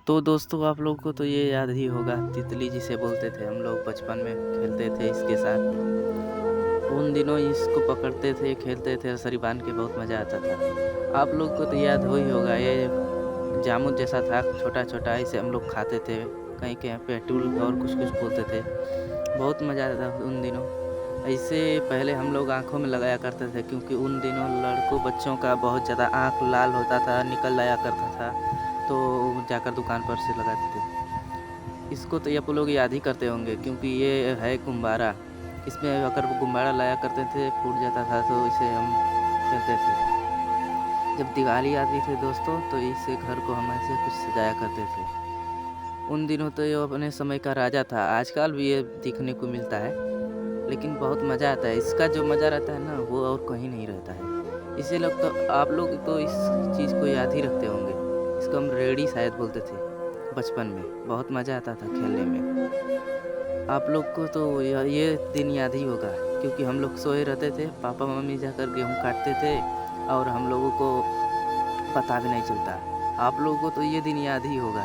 तो दोस्तों आप लोगों को तो ये याद ही होगा तितली जिसे बोलते थे हम लोग बचपन में खेलते थे इसके साथ। उन दिनों इसको पकड़ते थे, खेलते थे रस्सी बाँध के बहुत मज़ा आता था। आप लोग को तो याद हो ही होगा ये जामुन जैसा था छोटा-छोटा इसे हम लोग खाते थे। कहीं-कहीं पे टूल और कुछ-कुछ बोलते थे। बहुत मज़ा आता था उन दिनों। ऐसे पहले हम लोग आँखों में लगाया करते थे क्योंकि उन दिनों लड़कों बच्चों का बहुत ज़्यादा आँख लाल होता था, निकल आया करता था। तो जाकर दुकान पर से लगाते थे। इसको तो आप लोग याद ही करते होंगे क्योंकि ये है गुब्बारा। इसमें अगर वो गुब्बारा लाया करते थे, फूट जाता था तो इसे हम खेलते थे। जब दिवाली आती थी दोस्तों तो इसे घर को हम ऐसे कुछ सजाया करते थे। उन दिनों तो ये अपने समय का राजा था, आजकल भी ये दिखने को मिलता है, लेकिन बहुत मज़ा आता है। इसका जो मज़ा रहता है ना वो और कहीं नहीं रहता है। इसी लोग तो आप लोग तो इस चीज़ को याद ही रखते होंगे। इसको हम रेडी शायद बोलते थे बचपन में, बहुत मज़ा आता था खेलने में। आप लोग को तो ये दिन याद ही होगा क्योंकि हम लोग सोए रहते थे, पापा-मम्मी जाकर गेहूँ काटते थे और हम लोगों को पता भी नहीं चलता। आप लोगों को तो ये दिन याद ही होगा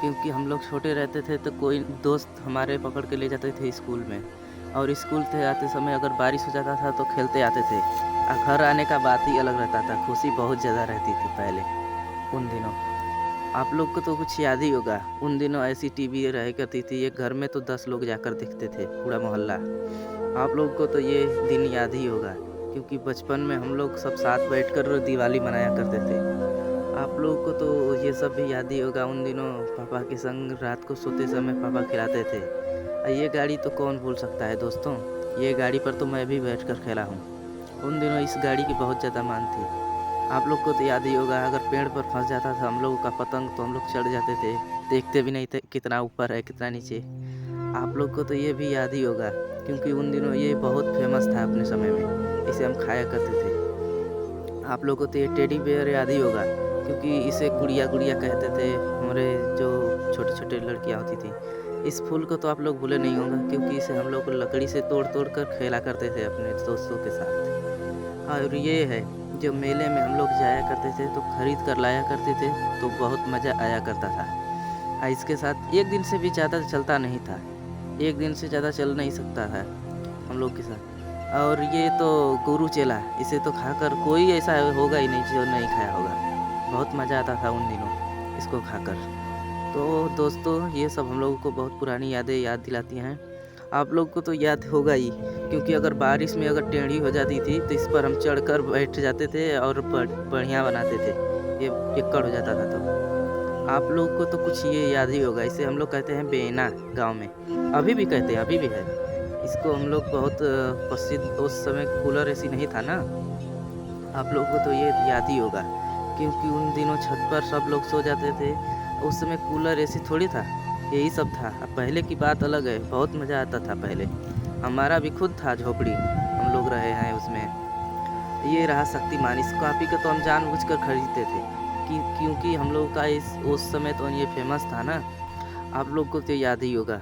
क्योंकि हम लोग छोटे रहते थे तो कोई दोस्त हमारे पकड़ के ले जाते थे स्कूल में और स्कूल से आते समय अगर बारिश हो जाता था तो खेलते आते थे। घर आने का बात ही अलग रहता था, खुशी बहुत ज़्यादा रहती थी पहले उन दिनों। आप लोग को तो कुछ याद ही होगा, उन दिनों ऐसी टीवी रहा करती थी, एक घर में तो 10 लोग जाकर देखते थे, पूरा मोहल्ला। आप लोग को तो ये दिन याद ही होगा क्योंकि बचपन में हम लोग सब साथ बैठकर दिवाली मनाया करते थे। आप लोग को तो ये सब भी याद ही होगा, उन दिनों पापा के संग रात को सोते समय पापा खिलाते थे। ये गाड़ी तो कौन भूल सकता है दोस्तों, ये गाड़ी पर तो मैं भी बैठकर खेला हूँ। उन दिनों इस गाड़ी की बहुत ज़्यादा माँग थी। आप लोग को तो याद ही होगा अगर पेड़ पर फँस जाता था हम लोगों का पतंग तो हम लोग चढ़ जाते थे, देखते भी नहीं थे कितना ऊपर है कितना नीचे। आप लोग को तो ये भी याद ही होगा क्योंकि उन दिनों ये बहुत फेमस था अपने समय में, इसे हम खाया करते थे। आप लोग को तो ये टेडी बेयर याद ही होगा क्योंकि इसे गुड़िया-गुड़िया कहते थे हमारे जो छोटे-छोटे लड़कियाँ होती थी। इस फूल को तो आप लोग भूले नहीं होंगे क्योंकि इसे हम लोग लकड़ी से तोड़-तोड़ कर खेला करते थे अपने दोस्तों के साथ। और ये है जो मेले में हम लोग जाया करते थे तो खरीद कर लाया करते थे तो बहुत मज़ा आया करता था। इसके साथ 1 दिन से भी ज़्यादा चलता नहीं था। 1 दिन से ज़्यादा चल नहीं सकता है हम लोग के साथ। और ये तो गुरु चेला, इसे तो खाकर कोई ऐसा होगा ही नहीं जो नहीं खाया होगा। बहुत मज़ा आता था उन दिनों इसको खाकर। तो दोस्तों ये सब हम लोगों को बहुत पुरानी यादें याद दिलाती हैं। आप लोग को तो याद होगा ही क्योंकि अगर बारिश में अगर टेढ़ी हो जाती थी तो इस पर हम चढ़कर बैठ जाते थे और बढ़िया बनाते थे। ये पिक्कड़ हो जाता था तब। आप लोग को तो कुछ ये याद ही होगा, इसे हम लोग कहते हैं बेना गाँव में। अभी भी कहते हैं, अभी भी है। इसको हम लोग बहुत प्रसिद्ध, उस समय कूलर एसी नहीं था ना, आप लोगों को तो ये याद ही होगा क्योंकि उन दिनों छत पर सब लोग सो जाते थे। उस समय कूलर एसी थोड़ी था, यही सब था। अब पहले की बात अलग है, बहुत मज़ा आता था पहले। हमारा भी खुद था झोपड़ी, हम लोग रहे हैं उसमें। ये रहा शक्तिमान, इस कॉपी को तो हम जानबूझकर खरीदते थे क्योंकि हम लोग का इस उस समय तो ये फेमस था ना। आप लोग को तो याद ही होगा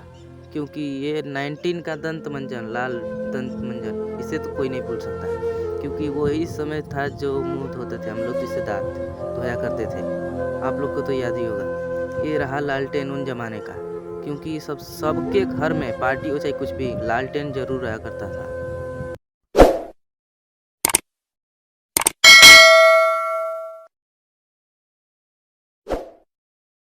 क्योंकि ये 19 का दंत मंजन, लाल दंत मंजन, इसे तो कोई नहीं भूल सकता क्योंकि वही समय था जो मुँह धोते थे हम लोग जिससे दांत धोया करते थे। आप लोग को तो याद ही होगा। ये रहा लालटेन उन ज़माने का क्योंकि सबके घर में पार्टी हो चाहे कुछ भी लालटेन ज़रूर रहा करता था।